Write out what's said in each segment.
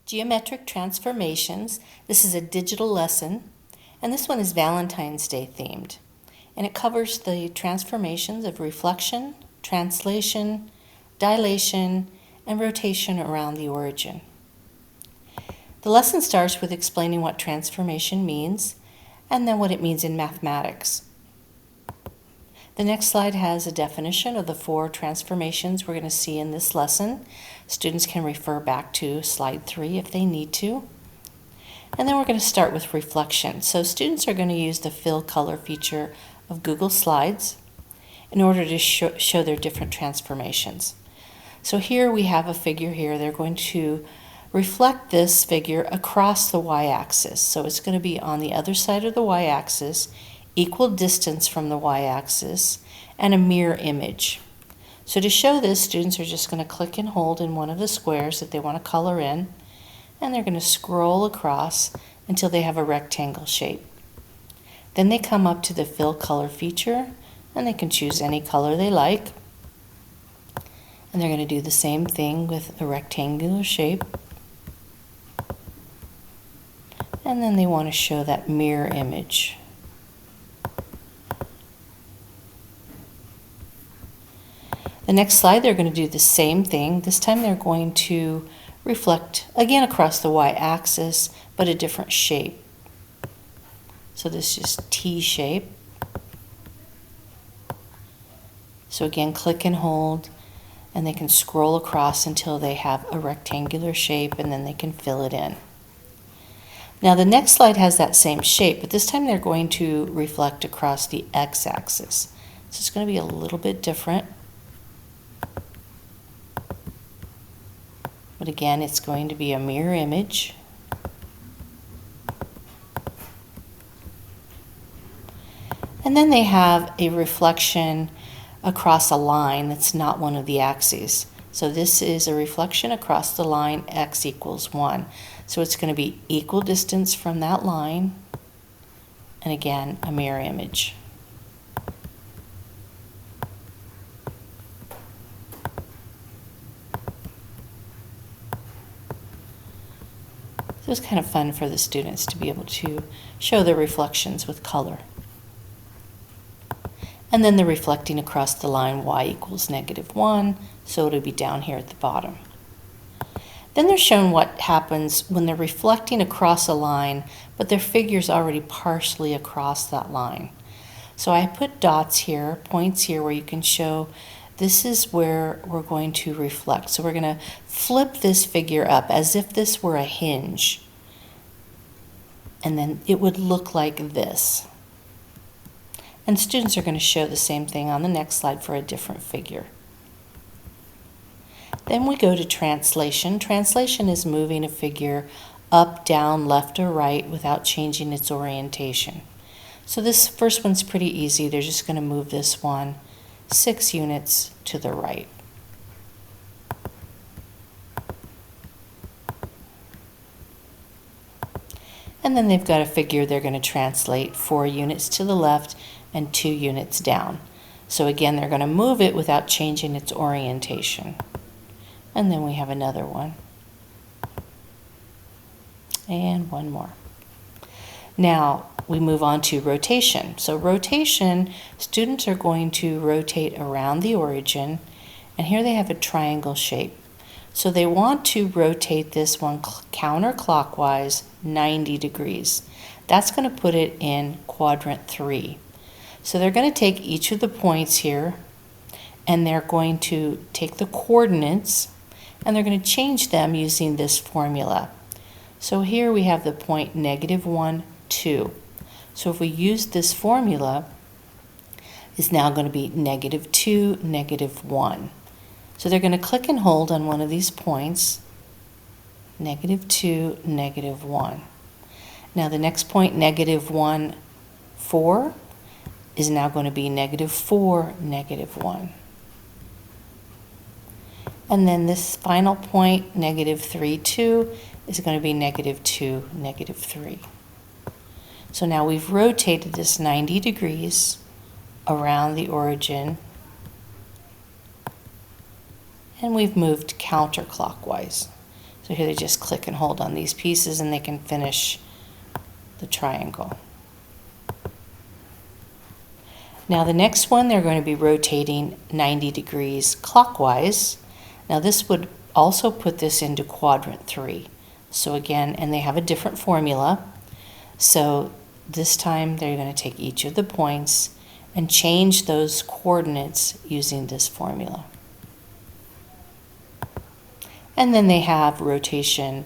Geometric transformations. This is a digital lesson, and this one is Valentine's Day themed. And it covers the transformations of reflection, translation, dilation, and rotation around the origin. The lesson starts with explaining what transformation means, and then what it means in mathematics. The next slide has a definition of the 4 transformations we're going to see in this lesson. Students can refer back to slide 3 if they need to. And then we're going to start with reflection. So students are going to use the fill color feature of Google Slides in order to show their different transformations. So here we have a figure here. They're going to reflect this figure across the y-axis. So it's going to be on the other side of the y-axis, equal distance from the y-axis, and a mirror image. So to show this, students are just going to click and hold in one of the squares that they want to color in, and they're going to scroll across until they have a rectangle shape. Then they come up to the fill color feature, and they can choose any color they like. And they're going to do the same thing with a rectangular shape. And then they want to show that mirror image. The next slide, they're going to do the same thing. This time they're going to reflect again across the y-axis, but a different shape. So this is T shape. So again, click and hold, and they can scroll across until they have a rectangular shape, and then they can fill it in. Now the next slide has that same shape, but this time they're going to reflect across the x-axis. So it's going to be a little bit different. But again, it's going to be a mirror image. And then they have a reflection across a line that's not one of the axes. So this is a reflection across the line x equals 1. So it's going to be equal distance from that line, and again, a mirror image. So it's kind of fun for the students to be able to show their reflections with color. And then they're reflecting across the line y equals -1, so it'll be down here at the bottom. Then they're shown what happens when they're reflecting across a line, but their figure's already partially across that line. So I put dots here, points here, where you can show this is where we're going to reflect. So we're going to flip this figure up as if this were a hinge. And then it would look like this. And students are going to show the same thing on the next slide for a different figure. Then we go to translation. Translation is moving a figure up, down, left, or right without changing its orientation. So this first one's pretty easy. They're just going to move this one 6 units to the right. And then they've got a figure they're going to translate 4 units to the left and 2 units down. So again, they're going to move it without changing its orientation. And then we have another one. And one more. Now we move on to rotation. So rotation, students are going to rotate around the origin, and here they have a triangle shape. So they want to rotate this one counterclockwise 90 degrees. That's going to put it in quadrant 3. So they're going to take each of the points here, and they're going to take the coordinates, and they're going to change them using this formula. So here we have the point -1, 2. So if we use this formula, it's now going to be -2, -1. So they're going to click and hold on one of these points, -2, -1. Now the next point, -1, 4, is now going to be -4, -1. And then this final point, -3, 2, is going to be -2, -3. So now we've rotated this 90 degrees around the origin, and we've moved counterclockwise. So here they just click and hold on these pieces and they can finish the triangle. Now the next one, they're going to be rotating 90 degrees clockwise. Now this would also put this into quadrant 3. So again, and they have a different formula. So this time they're going to take each of the points and change those coordinates using this formula. And then they have rotation,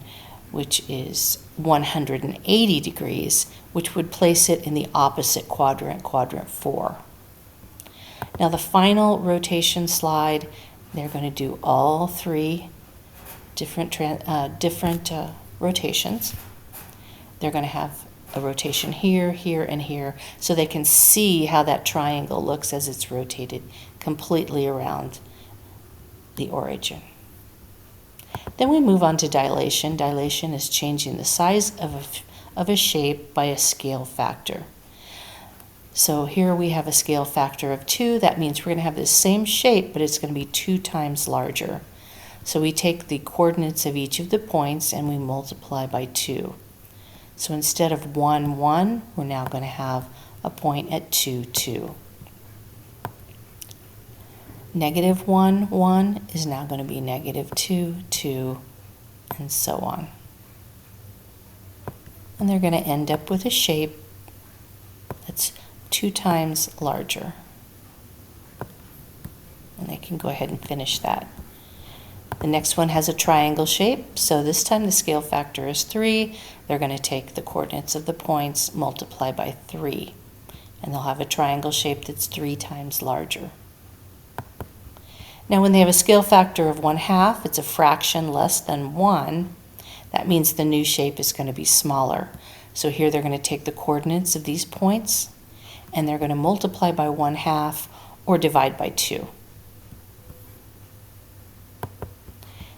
which is 180 degrees, which would place it in the opposite quadrant, quadrant 4. Now the final rotation slide, they're going to do all 3 different rotations. They're going to have a rotation here, here, and here, so they can see how that triangle looks as it's rotated completely around the origin. Then we move on to dilation. Dilation is changing the size of a shape by a scale factor. So here we have a scale factor of 2. That means we're going to have the same shape, but it's going to be 2 times larger. So we take the coordinates of each of the points and we multiply by 2. So instead of 1, 1, we're now going to have a point at 2, 2. Negative 1, 1 is now going to be negative 2, 2, and so on. And they're going to end up with a shape that's 2 times larger. And they can go ahead and finish that. The next one has a triangle shape, so this time the scale factor is 3. They're going to take the coordinates of the points, multiply by 3, and they'll have a triangle shape that's 3 times larger. Now when they have a scale factor of 1/2, it's a fraction less than 1. That means the new shape is going to be smaller. So here they're going to take the coordinates of these points and they're going to multiply by 1/2 or divide by 2.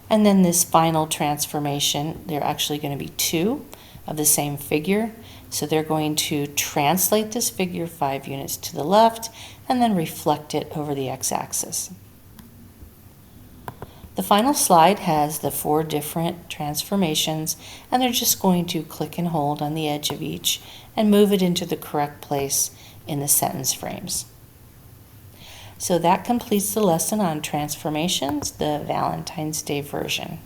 And then this final transformation, they're actually going to be 2 of the same figure. So they're going to translate this figure 5 units to the left and then reflect it over the x-axis. The final slide has the 4 different transformations, and they're just going to click and hold on the edge of each and move it into the correct place in the sentence frames. So that completes the lesson on transformations, the Valentine's Day version.